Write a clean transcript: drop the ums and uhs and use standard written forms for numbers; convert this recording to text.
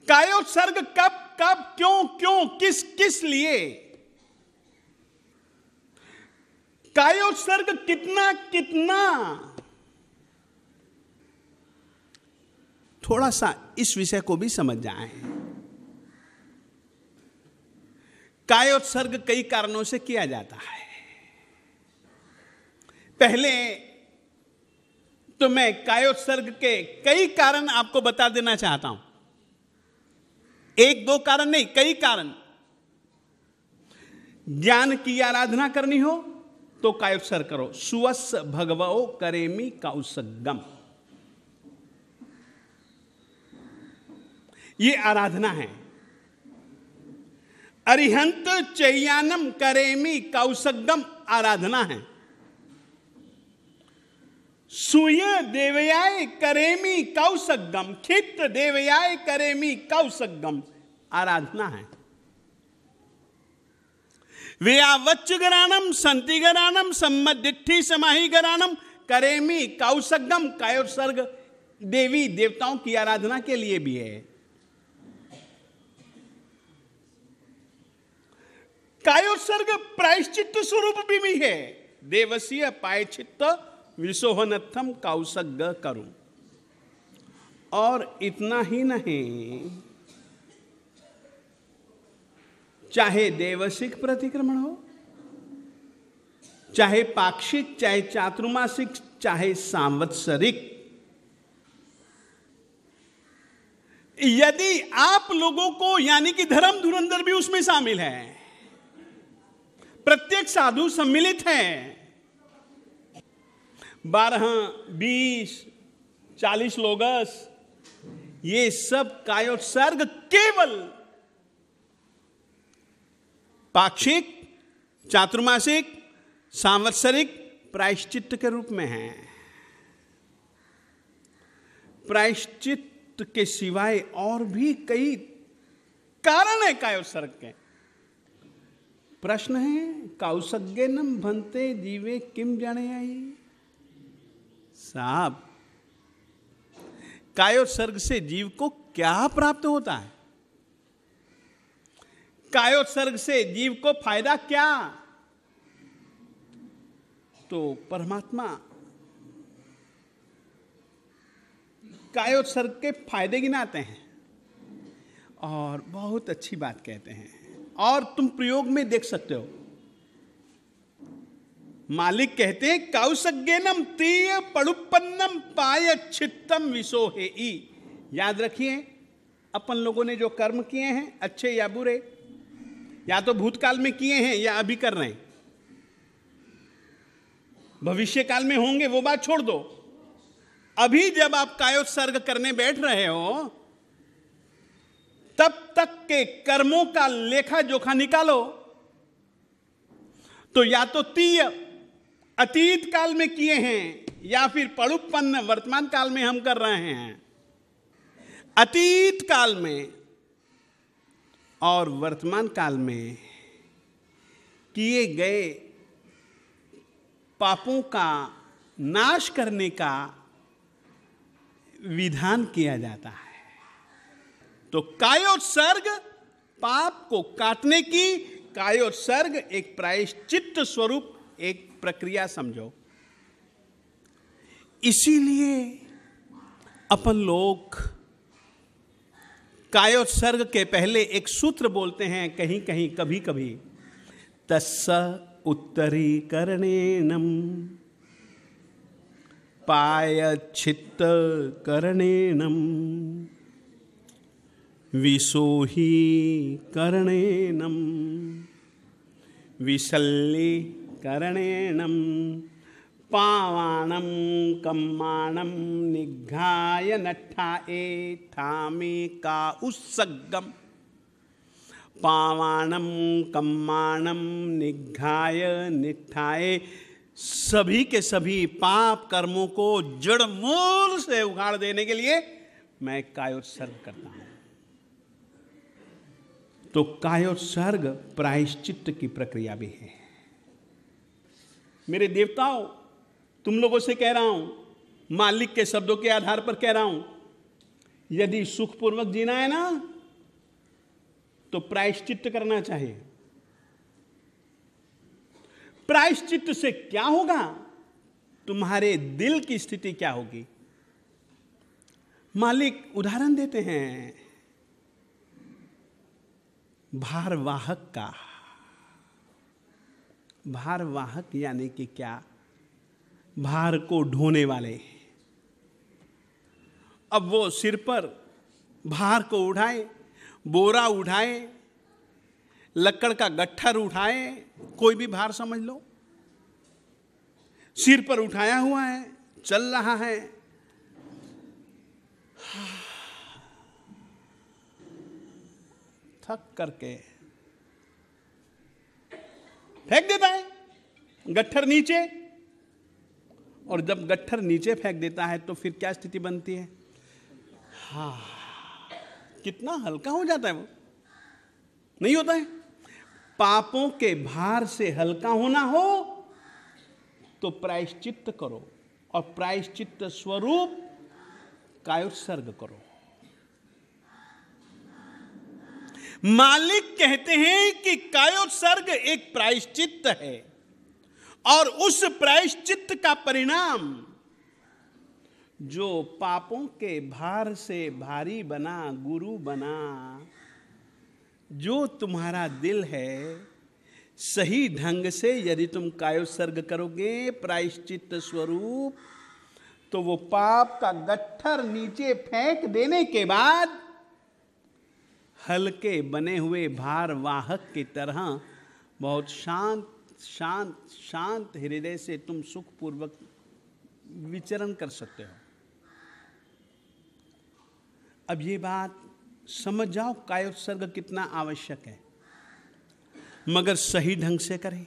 कायोत्सर्ग कब कब क्यों क्यों किस किस लिए, कायोत्सर्ग कितना कितना, थोड़ा सा इस विषय को भी समझ जाएं। कायोत्सर्ग कई कारणों से किया जाता है। पहले तो मैं कायोत्सर्ग के कई कारण आपको बता देना चाहता हूं। एक दो कारण नहीं, कई कारण। ज्ञान की आराधना करनी हो तो कायोत्सर्ग करो। सुवस भगवो करेमी कौसगम, ये आराधना है। अरिहंत चैयानम करेमी कौसगम आराधना है। सूय देवयाय करेमी कौसगम, क्षित्र देवयाय करेमी कौसगम आराधना है। व्यावच्चगराणम संतिगराणम सम्मदिट्ठी समाहिगराणम करेमी कौसगम, कायोत्सर्ग देवी देवताओं की आराधना के लिए भी है। कायोत्सर्ग प्रायश्चित्त स्वरूप भी है। देवसीय पायचित्त विशोहनत्थम कौसग करूं। और इतना ही नहीं, चाहे देवसिक प्रतिक्रमण हो, चाहे पाक्षिक, चाहे चातुर्मासिक, चाहे सांवत्सरिक, यदि आप लोगों को यानी कि धर्म धुरंधर भी उसमें शामिल है, प्रत्येक साधु सम्मिलित है, 12, 20, 40 लोगस, ये सब कायोत्सर्ग केवल पाक्षिक, चातुर्मासिक, सांवत्सरिक प्रायश्चित्त के रूप में है। प्रायश्चित्त के सिवाय और भी कई कारण है कायोत्सर्ग के। प्रश्न है, कौसग्यनम भन्ते जीवे किम जनेयाई। साहब, कायोत्सर्ग से जीव को क्या प्राप्त होता है? कायोत्सर्ग से जीव को फायदा क्या? तो परमात्मा कायोत्सर्ग के फायदे गिनाते हैं और बहुत अच्छी बात कहते हैं, और तुम प्रयोग में देख सकते हो। मालिक कहते हैं, कौसग्यनम तीय पड़ुपन्नम पाय छित्तम विशोहे ई। याद रखिए, अपन लोगों ने जो कर्म किए हैं, अच्छे या बुरे, या तो भूतकाल में किए हैं या अभी कर रहे हैं, भविष्य काल में होंगे, वो बात छोड़ दो। अभी जब आप कायोत्सर्ग करने बैठ रहे हो, तब तक के कर्मों का लेखा जोखा निकालो। तो या तो तीय अतीत काल में किए हैं, या फिर पड़ुपन्न वर्तमान काल में हम कर रहे हैं। अतीत काल में और वर्तमान काल में किए गए पापों का नाश करने का विधान किया जाता है। तो कायोत्सर्ग पाप को काटने की, कायोत्सर्ग एक प्रायश्चित्त स्वरूप एक प्रक्रिया समझो। इसीलिए अपन लोग कायोत्सर्ग के पहले एक सूत्र बोलते हैं, कहीं कहीं कभी कभी, तस्स उत्तरीकरणेनम पायच्छित्त करणेनम विशोही करणेनम विशल्ली करणेनम पावाणम कम्माणम निघाय नट्ठाए थामे का उत्सगम। पावाणम कम्माणम निघाय निठाए, सभी के सभी पाप कर्मों को जड़ मूल से उखाड़ देने के लिए मैं कायोत्सर्ग करता हूं। तो कायोत्सर्ग प्रायश्चित्त की प्रक्रिया भी है। मेरे देवताओं, तुम लोगों से कह रहा हूं, मालिक के शब्दों के आधार पर कह रहा हूं, यदि सुखपूर्वक जीना है ना, तो प्रायश्चित्त करना चाहिए। प्रायश्चित्त से क्या होगा? तुम्हारे दिल की स्थिति क्या होगी? मालिक उदाहरण देते हैं भारवाहक का। भारवाहक यानी कि क्या? भार को ढोने वाले। अब वो सिर पर भार को उठाए, बोरा उठाए, लक्कड़ का गट्ठर उठाए, कोई भी भार समझ लो, सिर पर उठाया हुआ है, चल रहा है, थक करके फेंक देता है गट्ठर नीचे। और जब गट्ठर नीचे फेंक देता है तो फिर क्या स्थिति बनती है? कितना हल्का हो जाता है वो, नहीं होता है? पापों के भार से हल्का होना हो तो प्रायश्चित्त करो, और प्रायश्चित्त स्वरूप कायोत्सर्ग करो। मालिक कहते हैं कि कायोत्सर्ग एक प्रायश्चित्त है, और उस प्रायश्चित्त का परिणाम जो पापों के भार से भारी बना, गुरु बना, जो तुम्हारा दिल है, सही ढंग से यदि तुम कायोत्सर्ग करोगे प्रायश्चित्त स्वरूप, तो वो पाप का गट्ठर नीचे फेंक देने के बाद हल्के बने हुए भार वाहक की तरह बहुत शांत शांत शांत हृदय से तुम सुखपूर्वक विचरण कर सकते हो। अब ये बात समझ जाओ, कायोत्सर्ग कितना आवश्यक है, मगर सही ढंग से करें।